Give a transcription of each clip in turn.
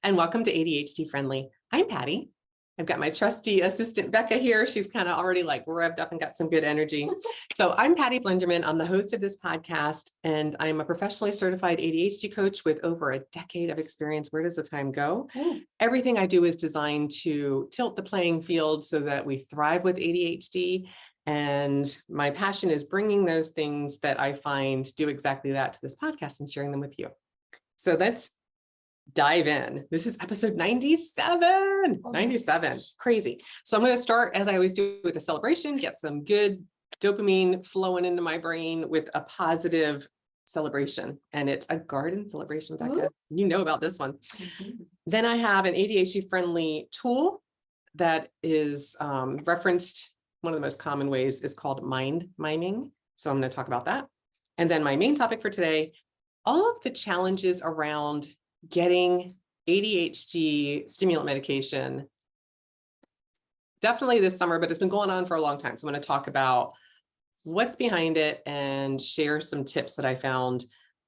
and welcome to ADHD Friendly. I'm Patty. I've got my trusty assistant, Becca, here. She's kind of already like revved up and got some good energy. So I'm Patty Blenderman. I'm the host of this podcast, and I'm a professionally certified ADHD coach with over a decade of experience. Where does the time go? Everything I do is designed to tilt the playing field so that we thrive with ADHD. And my passion is bringing those things that I find do exactly that to this podcast and sharing them with you. So let's dive in. This is episode 97. 97. Crazy. So I'm going to start, as I always do, with a celebration, get some good dopamine flowing into my brain with a positive celebration. And it's a garden celebration, Becca. Ooh. You know about this one. Mm-hmm. Then I have an ADHD friendly tool that is referenced. One of the most common ways is called Mind-Miming. So I'm going to talk about that. And then my main topic for today, all of the challenges around getting ADHD stimulant medication, definitely this summer, but it's been going on for a long time. So I'm going to talk about what's behind it and share some tips that I found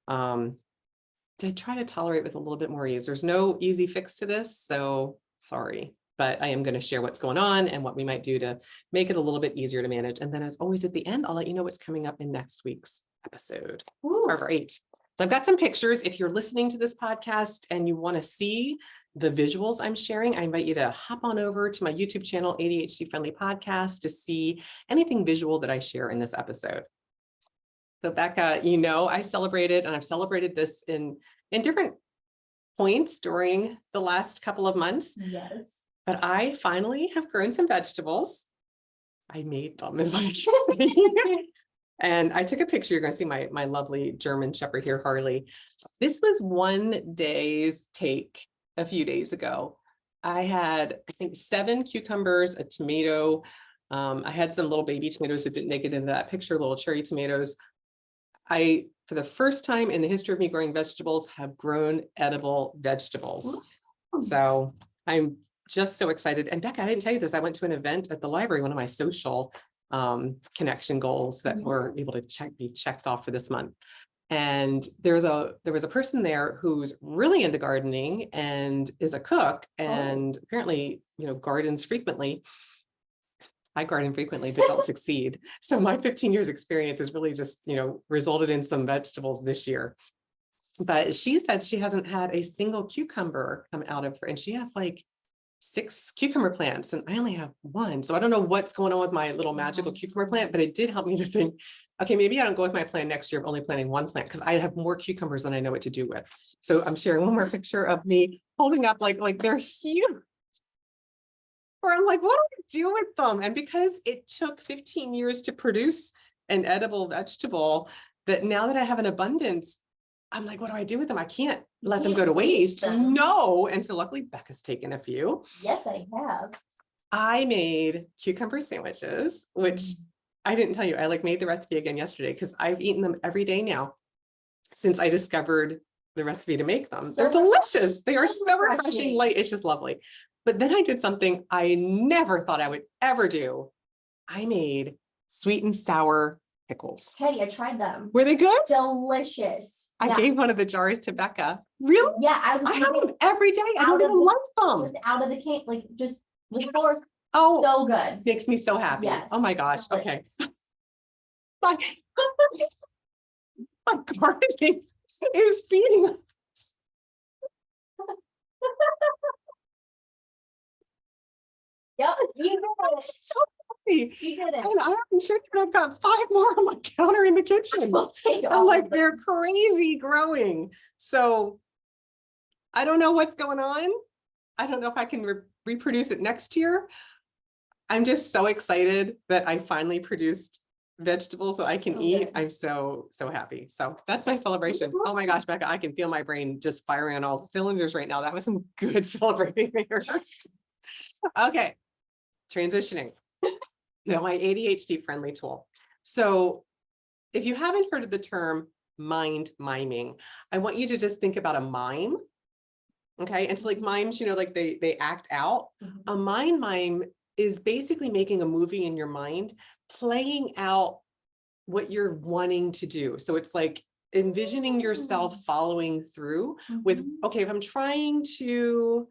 to try to tolerate with a little bit more ease. There's no easy fix to this, so sorry. But I am going to share what's going on and what we might do to make it a little bit easier to manage. And then as always, at the end, I'll let you know what's coming up in next week's episode, Forever 8. So I've got some pictures. If you're listening to this podcast and you want to see the visuals I'm sharing, I invite you to hop on over to my YouTube channel, ADHD Friendly Podcast, to see anything visual that I share in this episode. So Becca, you know, I celebrated, and I've celebrated this in different points during the last couple of months. Yes. But I finally have grown some vegetables. I made them, is what I can say. And I took a picture. You're going to see my lovely German Shepherd here, Harley. This was one day's take a few days ago. I had, I think, 7 cucumbers, a tomato. I had some little baby tomatoes that didn't make it into that picture, little cherry tomatoes. I, for the first time in the history of me growing vegetables, have grown edible vegetables. So I'm just so excited. And Becca, I didn't tell you this. I went to an event at the library, one of my social connection goals that were able to be checked off for this month. And there was a person there who's really into gardening and is a cook and apparently, you know, gardens frequently. I garden frequently, but don't succeed. So my 15 years experience has really just, you know, resulted in some vegetables this year. But she said she hasn't had a single cucumber come out of her, and she has like 6 cucumber plants and I only have 1. So I don't know what's going on with my little magical cucumber plant, but it did help me to think, okay, maybe I don't go with my plan next year of only planting 1 plant, because I have more cucumbers than I know what to do with. So I'm sharing one more picture of me holding up like they're huge. Or I'm like, what do I do with them? And because it took 15 years to produce an edible vegetable, that now that I have an abundance, I'm like, what do I do with them? I can't let them go to waste. No. And so luckily Becca's taken a few. Yes, I have. I made cucumber sandwiches, which I didn't tell you. I like made the recipe again yesterday because I've eaten them every day now since I discovered the recipe to make them. They're delicious. They are so refreshing, light. It's just lovely. But then I did something I never thought I would ever do. I made sweet and sour pickles. Patty, I tried them. Were they good? Delicious. I gave one of the jars to Becca. Really? Yeah, I have them every day. I don't even like them. Just out of the can, like just with fork. Oh, so good. Makes me so happy. Yes. Oh my gosh. Delicious. Okay. my gardening is feeding us. Yep, you did it. So happy. You did it. And I'm sure I've got 5 more on my counter in the kitchen. We'll take I'm like, they're crazy growing. So I don't know what's going on. I don't know if I can reproduce it next year. I'm just so excited that I finally produced vegetables that I can eat. Good. I'm so happy. So that's my celebration. Oh my gosh, Becca, I can feel my brain just firing on all cylinders right now. That was some good celebrating there. Okay, transitioning. Now, my ADHD friendly tool. So if you haven't heard of the term mind-miming, I want you to just think about a mime. Okay, and so like mimes, you know, like they act out. A mind-mime is basically making a movie in your mind, playing out what you're wanting to do. So it's like envisioning yourself following through with, Mhm. okay, if I'm trying to,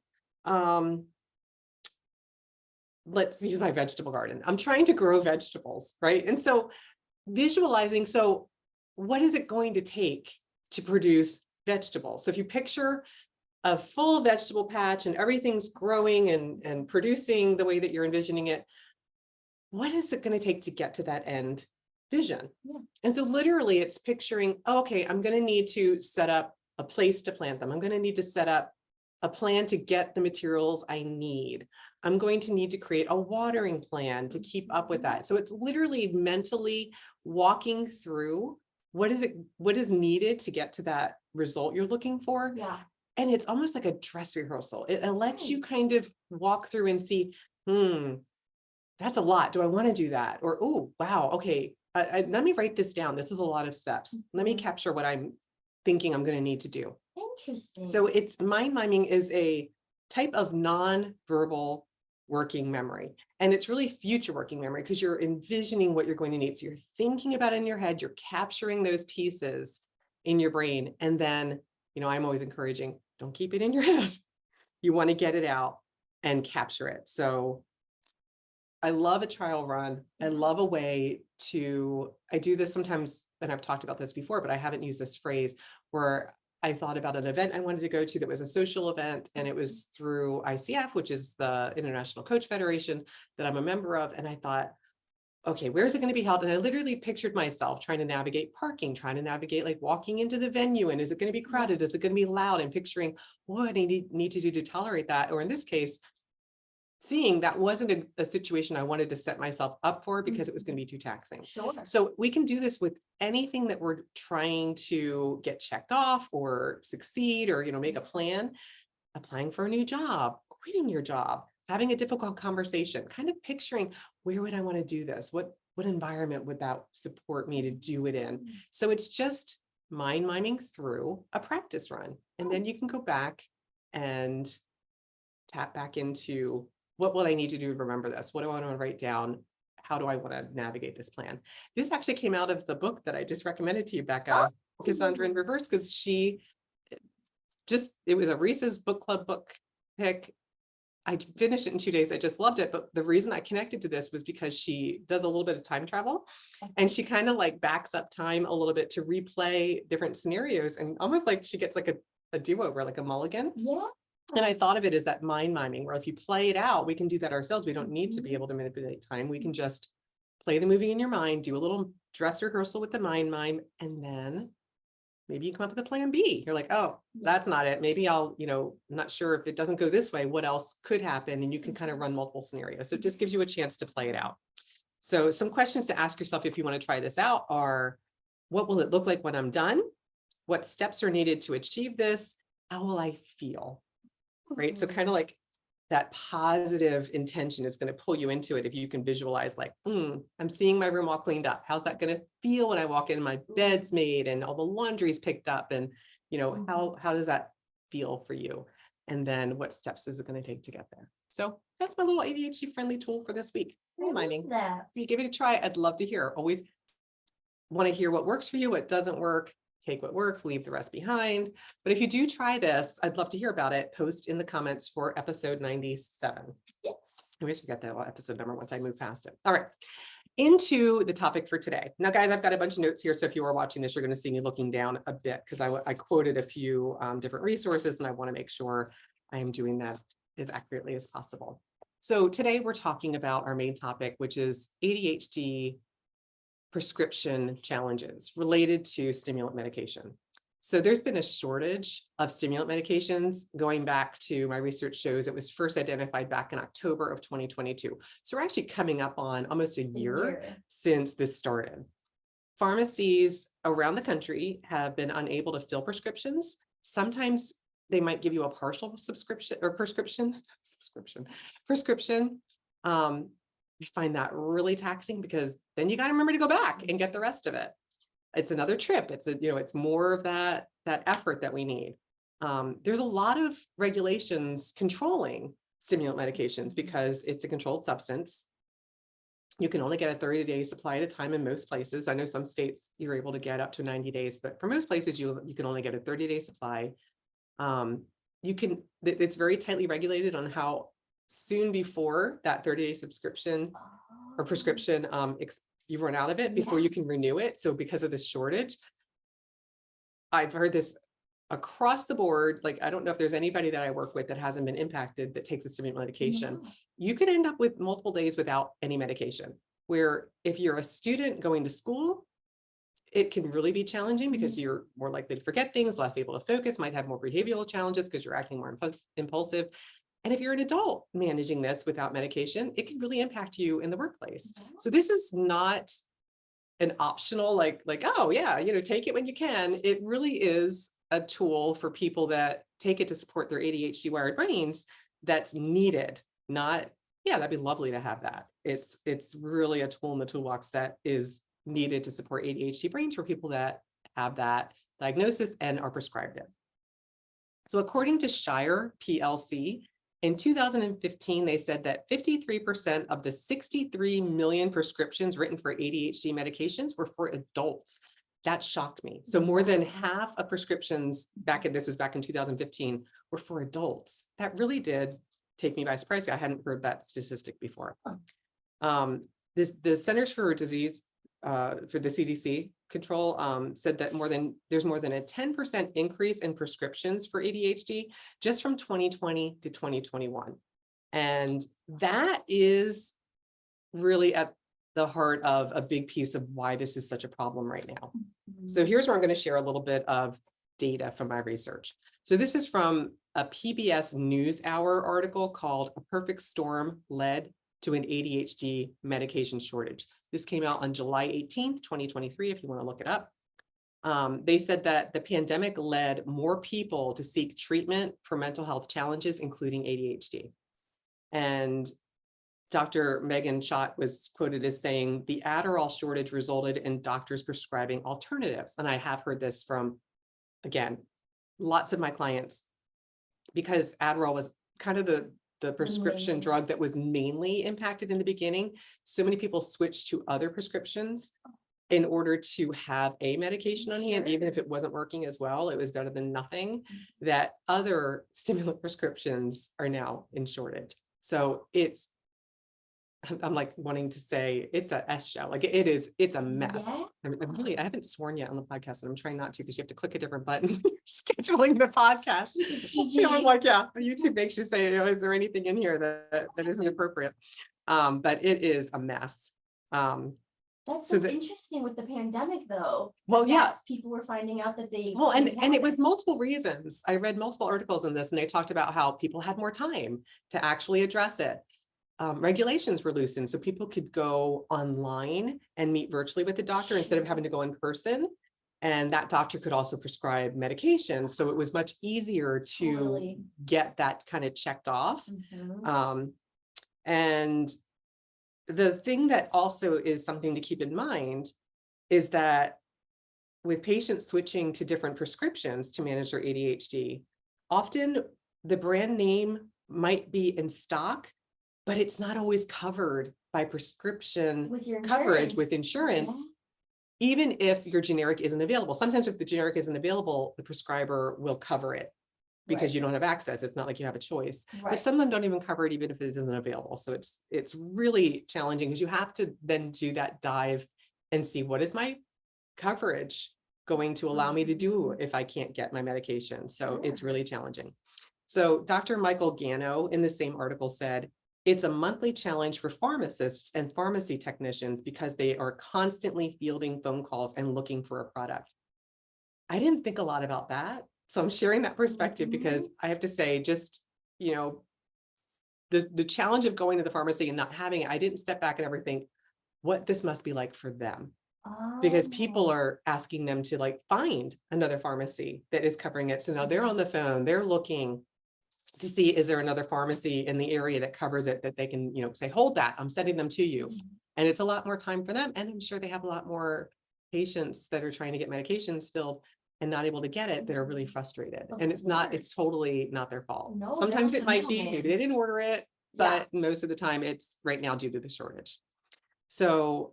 let's use my vegetable garden. I'm trying to grow vegetables, right? And so visualizing, so what is it going to take to produce vegetables? So if you picture a full vegetable patch and everything's growing and producing the way that you're envisioning it, what is it going to take to get to that end vision? Yeah. And so literally it's picturing, okay, I'm going to need to set up a place to plant them. I'm going to need to set up a plan to get the materials I need. I'm going to need to create a watering plan to keep up with that. So it's literally mentally walking through what is needed to get to that result you're looking for. Yeah. And it's almost like a dress rehearsal. It lets Right. you kind of walk through and see, that's a lot. Do I want to do that? Or, oh, wow, okay, let me write this down. This is a lot of steps. Let me Mhm. capture what I'm thinking I'm going to need to do. Interesting. So it's mind miming is a type of non-verbal working memory. And it's really future working memory because you're envisioning what you're going to need. So you're thinking about it in your head, you're capturing those pieces in your brain. And then, I'm always encouraging, don't keep it in your head. You want to get it out and capture it. So I love a trial run. I love a way to, I do this sometimes, and I've talked about this before, but I haven't used this phrase, where I thought about an event I wanted to go to that was a social event, and it was through ICF, which is the International Coach Federation that I'm a member of. And I thought, okay, where's it going to be held? And I literally pictured myself trying to navigate parking, trying to navigate like walking into the venue. And is it going to be crowded? Is it going to be loud? And picturing what I need to do to tolerate that. Or in this case, seeing that wasn't a situation I wanted to set myself up for because it was going to be too taxing. Sure. So we can do this with anything that we're trying to get checked off or succeed or, make a plan. Applying for a new job, quitting your job, having a difficult conversation, kind of picturing, where would I want to do this? What environment would that support me to do it in? So it's just mind miming through a practice run. And then you can go back and tap back into, what will I need to do to remember this? What do I want to write down? How do I want to navigate this plan? This actually came out of the book that I just recommended to you, Becca, Cassandra in Reverse, because it was a Reese's book club book pick. I finished it in 2 days. I just loved it. But the reason I connected to this was because she does a little bit of time travel, and she kind of like backs up time a little bit to replay different scenarios, and almost like she gets like a do-over, like a mulligan. Yeah. And I thought of it as that mind miming, where if you play it out, we can do that ourselves. We don't need to be able to manipulate time. We can just play the movie in your mind, do a little dress rehearsal with the mind mime, and then maybe you come up with a plan B. You're like, oh, that's not it. Maybe I'll, not sure if it doesn't go this way, what else could happen? And you can kind of run multiple scenarios. So it just gives you a chance to play it out. So some questions to ask yourself if you want to try this out are, what will it look like when I'm done? What steps are needed to achieve this? How will I feel? Right. So kind of like that positive intention is going to pull you into it. If you can visualize like, I'm seeing my room all cleaned up. How's that going to feel when I walk in? My bed's made and all the laundry's picked up. And, how does that feel for you? And then what steps is it going to take to get there? So that's my little ADHD friendly tool for this week. Reminding that. if you give it a try, I'd love to hear. Always want to hear what works for you, what doesn't work. Take what works, leave the rest behind. But if you do try this, I'd love to hear about it. Post in the comments for episode 97. Yes. I always forget that episode number once I move past it. All right, into the topic for today. Now, guys, I've got a bunch of notes here. So if you are watching this, you're going to see me looking down a bit because I quoted a few different resources, and I want to make sure I am doing that as accurately as possible. So today we're talking about our main topic, which is ADHD prescription challenges related to stimulant medication. So there's been a shortage of stimulant medications going back to, my research shows it was first identified back in October of 2022. So we're actually coming up on almost a year since this started. Pharmacies around the country have been unable to fill prescriptions. Sometimes they might give you a partial prescription. We find that really taxing because then you got to remember to go back and get the rest of it. It's another trip. It's more of that effort that we need. There's a lot of regulations controlling stimulant medications because it's a controlled substance. You can only get a 30-day supply at a time in most places. I know some states you're able to get up to 90 days, but for most places you can only get a 30-day supply. It's very tightly regulated on how soon before that 30-day subscription or prescription, you run out of it before you can renew it. So because of this shortage, I've heard this across the board. Like, I don't know if there's anybody that I work with that hasn't been impacted that takes a stimulant medication. You could end up with multiple days without any medication, where if you're a student going to school, it can really be challenging because you're more likely to forget things, less able to focus, might have more behavioral challenges because you're acting more impulsive. And if you're an adult managing this without medication, it can really impact you in the workplace. So this is not an optional, like, oh yeah, take it when you can. It really is a tool for people that take it to support their ADHD wired brains that's needed. Not, yeah, that'd be lovely to have that. It's really a tool in the toolbox that is needed to support ADHD brains for people that have that diagnosis and are prescribed it. So according to Shire PLC, in 2015, they said that 53% of the 63 million prescriptions written for ADHD medications were for adults. That shocked me. So more than half of prescriptions this was back in 2015, were for adults. That really did take me by surprise. I hadn't heard that statistic before. The Centers for Disease, for the CDC control, said that there's more than a 10% increase in prescriptions for ADHD just from 2020 to 2021. And that is really at the heart of a big piece of why this is such a problem right now. So here's where I'm going to share a little bit of data from my research. So this is from a PBS NewsHour article called "A Perfect Storm Led to an ADHD Medication Shortage." This came out on July 18th, 2023, if you want to look it up. They said that the pandemic led more people to seek treatment for mental health challenges, including ADHD. And Dr. Megan Schott was quoted as saying, the Adderall shortage resulted in doctors prescribing alternatives. And I have heard this from, again, lots of my clients, because Adderall was kind of the prescription drug that was mainly impacted in the beginning. So many people switched to other prescriptions in order to have a medication on hand, even if it wasn't working as well. It was better than nothing. That other stimulant prescriptions are now in shortage. So I'm like wanting to say it's a S show. Like it's a mess. I haven't sworn yet on the podcast, and I'm trying not to, because you have to click a different button when you're scheduling the podcast. I'm like, yeah, YouTube makes you say, is there anything in here that isn't appropriate? But it is a mess. That's so interesting with the pandemic, though. Well, yeah, people were finding out that they and it was multiple reasons. I read multiple articles on this, and they talked about how people had more time to actually address it. Regulations were loosened, so people could go online and meet virtually with the doctor instead of having to go in person. And that doctor could also prescribe medication. So it was much easier to get that kind of checked off. And the thing that also is something to keep in mind is that with patients switching to different prescriptions to manage their ADHD, often the brand name might be in stock, but it's not always covered by prescription coverage with insurance, even if your generic isn't available. Sometimes if the generic isn't available, the prescriber will cover it because you don't have access. It's not like you have a choice. But some of them don't even cover it, even if it isn't available. So it's really challenging, because you have to then do that dive and see, what is my coverage going to allow me to do if I can't get my medication? So it's really challenging. So Dr. Michael Ganio in the same article said, it's a monthly challenge for pharmacists and pharmacy technicians because they are constantly fielding phone calls and looking for a product. I didn't think a lot about that. So I'm sharing that perspective because I have to say, just, the challenge of going to the pharmacy and not having it, I didn't step back and ever think what this must be like for them. Because people are asking them to find another pharmacy that is covering it. So now they're on the phone, they're looking to see, is there another pharmacy in the area that covers it, that they can, say, hold that, I'm sending them to you. And it's a lot more time for them. And I'm sure they have a lot more patients that are trying to get medications filled and not able to get it, that are really frustrated. And it's totally not their fault. No, sometimes it might be, maybe they didn't order it, but most of the time it's right now due to the shortage. So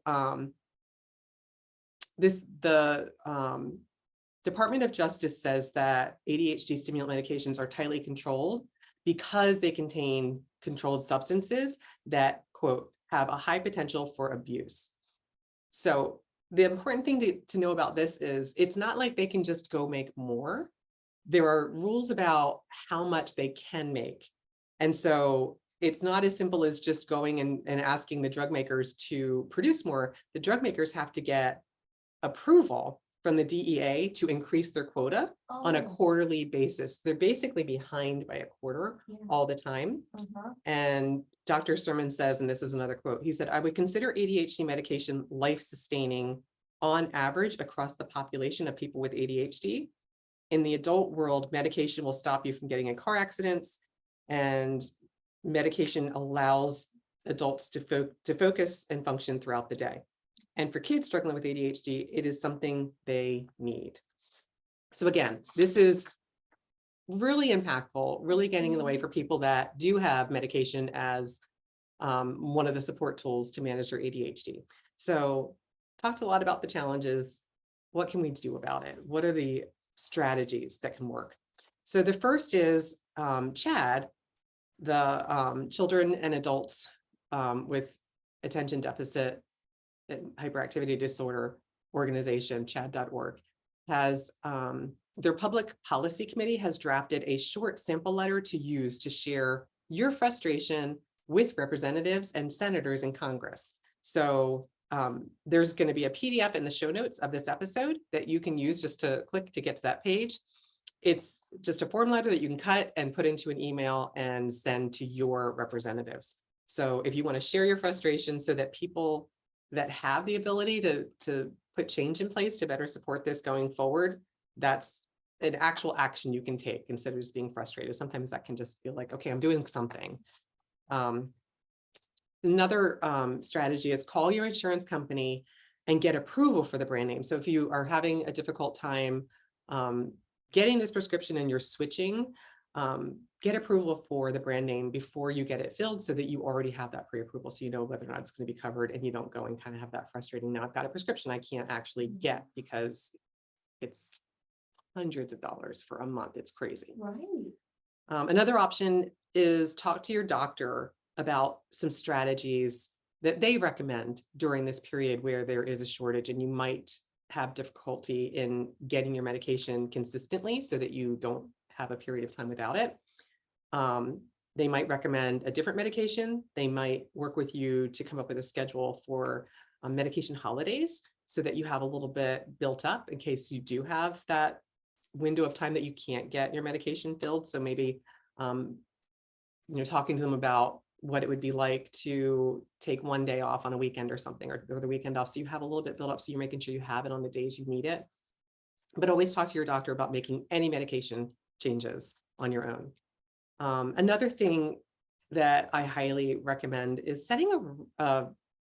the Department of Justice says that ADHD stimulant medications are tightly controlled because they contain controlled substances that, quote, have a high potential for abuse. So the important thing to know about this is it's not like they can just go make more. There are rules about how much they can make. And so it's not as simple as just going and asking the drug makers to produce more. The drug makers have to get approval from the DEA to increase their quota on a quarterly basis. They're basically behind by a quarter all the time. And Dr. Surman says, and this is another quote, he said, "I would consider ADHD medication life-sustaining on average across the population of people with ADHD. In the adult world, medication will stop you from getting in car accidents, and medication allows adults to focus and function throughout the day. And for kids struggling with ADHD, it is something they need." So again, this is really impactful, really getting in the way for people that do have medication as one of the support tools to manage their ADHD. So talked a lot about the challenges. What can we do about it? What are the strategies that can work? So the first is CHAD, the Children and Adults with Attention Deficit and Hyperactivity Disorder organization, chad.org, has their public policy committee has drafted a short sample letter to use to share your frustration with representatives and senators in Congress. So there's going to be a PDF in the show notes of this episode that you can use just to click to get to that page. It's just a form letter that you can cut and put into an email and send to your representatives. So if you want to share your frustration so that people that have the ability to put change in place to better support this going forward, that's an actual action you can take instead of just being frustrated. Sometimes that can just feel like, okay, I'm doing something. Another strategy is call your insurance company and get approval for the brand name. So if you are having a difficult time getting this prescription and you're switching, get approval for the brand name before you get it filled so that you already have that pre-approval, so you know whether or not it's going to be covered, and you don't go and kind of have that frustrating, now I've got a prescription I can't actually get because it's hundreds of dollars for a month. It's crazy. Right. Another option is talk to your doctor about some strategies that they recommend during this period where there is a shortage and you might have difficulty in getting your medication consistently so that you don't have a period of time without it. They might recommend a different medication. They might work with you to come up with a schedule for medication holidays so that you have a little bit built up in case you do have that window of time that you can't get your medication filled. So maybe, talking to them about what it would be like to take one day off on a weekend or something, or the weekend off. So you have a little bit built up. So you're making sure you have it on the days you need it. But always talk to your doctor about making any medication changes on your own. Another thing that I highly recommend is setting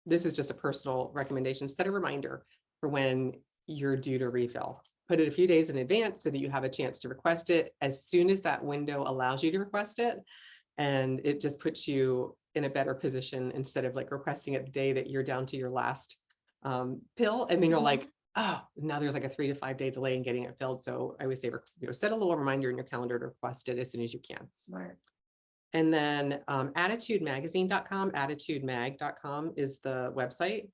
this is just a personal recommendation, set a reminder for when you're due to refill. Put it a few days in advance so that you have a chance to request it as soon as that window allows you to request it. And it just puts you in a better position instead of like requesting it the day that you're down to your last pill. And then you're like, oh, now there's like a 3 to 5 day delay in getting it filled. So I always say, set a little reminder in your calendar to request it as soon as you can. Smart. And then AdditudeMagazine.com, AdditudeMag.com is the website.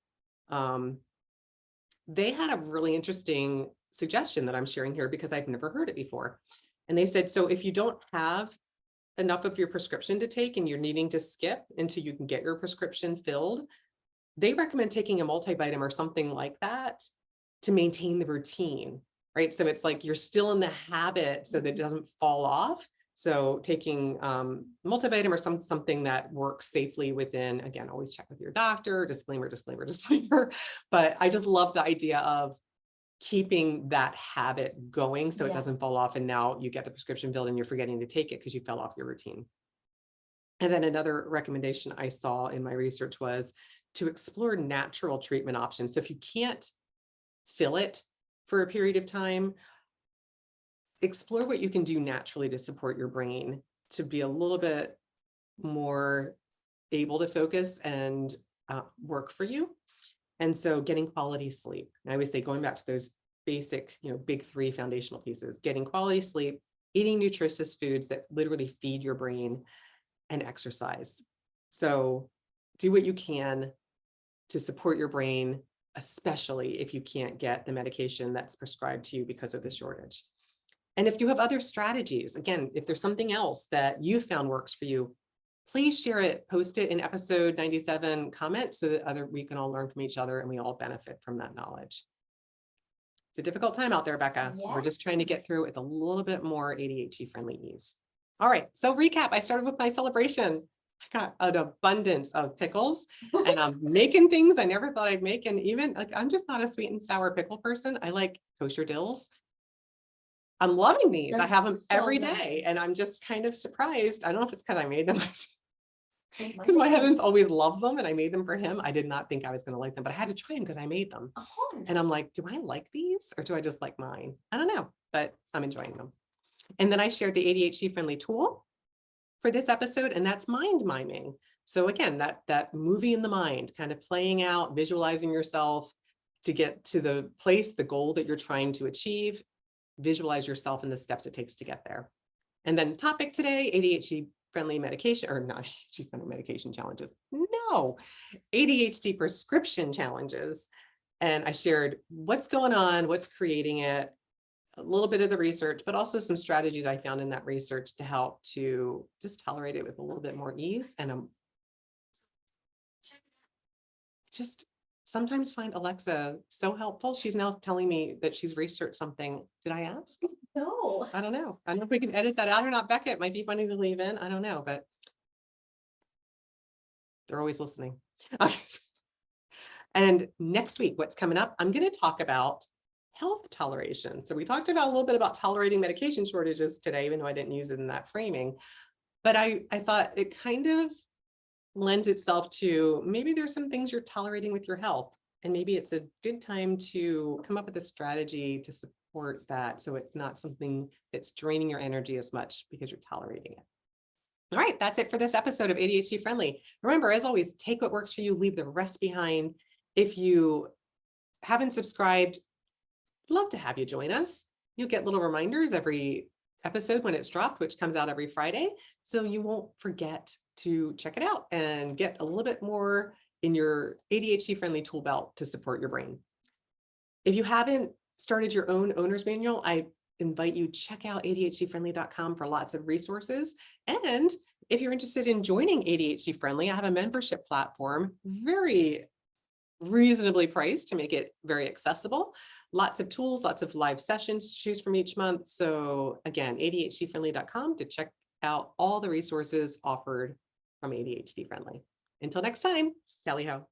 They had a really interesting suggestion that I'm sharing here because I've never heard it before. And they said, so if you don't have enough of your prescription to take and you're needing to skip until you can get your prescription filled, they recommend taking a multivitamin or something like that to maintain the routine, right? So it's like you're still in the habit so that it doesn't fall off. So taking multivitamin or something that works safely within, again, always check with your doctor, disclaimer, disclaimer, disclaimer. But I just love the idea of keeping that habit going so it doesn't fall off. And now you get the prescription filled and you're forgetting to take it because you fell off your routine. And then another recommendation I saw in my research was to explore natural treatment options. So if you can't fill it for a period of time, explore what you can do naturally to support your brain to be a little bit more able to focus and work for you. And so getting quality sleep. I always say, going back to those basic, big three foundational pieces, getting quality sleep, eating nutritious foods that literally feed your brain, and exercise. So do what you can to support your brain, especially if you can't get the medication that's prescribed to you because of the shortage. And if you have other strategies, again, if there's something else that you found works for you, please share it, post it in episode 97 comments so that we can all learn from each other and we all benefit from that knowledge. It's a difficult time out there, Becca. Yeah. We're just trying to get through it with a little bit more ADHD friendly ease. All right, so recap, I started with my celebration. I got an abundance of pickles and I'm making things I never thought I'd make. And even like, I'm just not a sweet and sour pickle person. I like kosher dills. I'm loving these. I That's have them so every good. day and I'm just kind of surprised. I don't know if it's because I made them It because my might be. husband's always loved them and I made them for him. I did not think I was going to like them, but I had to try them because I made them. Of course. And I'm like, do I like these or do I just like mine? I don't know, but I'm enjoying them. And then I shared the ADHD friendly tool for this episode, and that's mind miming. So again, that movie in the mind, kind of playing out, visualizing yourself to get to the place, the goal that you're trying to achieve, visualize yourself and the steps it takes to get there. And then topic today, ADHD friendly medication, or not ADHD friendly medication challenges. No, ADHD prescription challenges. And I shared what's going on, what's creating it, a little bit of the research, but also some strategies I found in that research to help to just tolerate it with a little bit more ease. And just sometimes find Alexa so helpful. She's now telling me that she's researched something. Did I ask? No. I don't know. I don't know if we can edit that out or not, Becca. It might be funny to leave in. I don't know, but they're always listening. Okay. And next week, what's coming up, I'm going to talk about health toleration. So we talked about a little bit about tolerating medication shortages today, even though I didn't use it in that framing. But I thought it kind of lends itself to maybe there's some things you're tolerating with your health. And maybe it's a good time to come up with a strategy to support that. So it's not something that's draining your energy as much because you're tolerating it. All right, that's it for this episode of ADHD Friendly. Remember, as always, take what works for you, leave the rest behind. If you haven't subscribed, love to have you join us. You'll get little reminders every episode when it's dropped, which comes out every Friday. So you won't forget to check it out and get a little bit more in your ADHD friendly tool belt to support your brain. If you haven't started your own owner's manual, I invite you check out ADHDfriendly.com for lots of resources. And if you're interested in joining ADHD Friendly, I have a membership platform, very reasonably priced to make it very accessible. Lots of tools, lots of live sessions to choose from each month. So again, ADHDfriendly.com to check out all the resources offered from ADHD Friendly. Until next time, tally ho.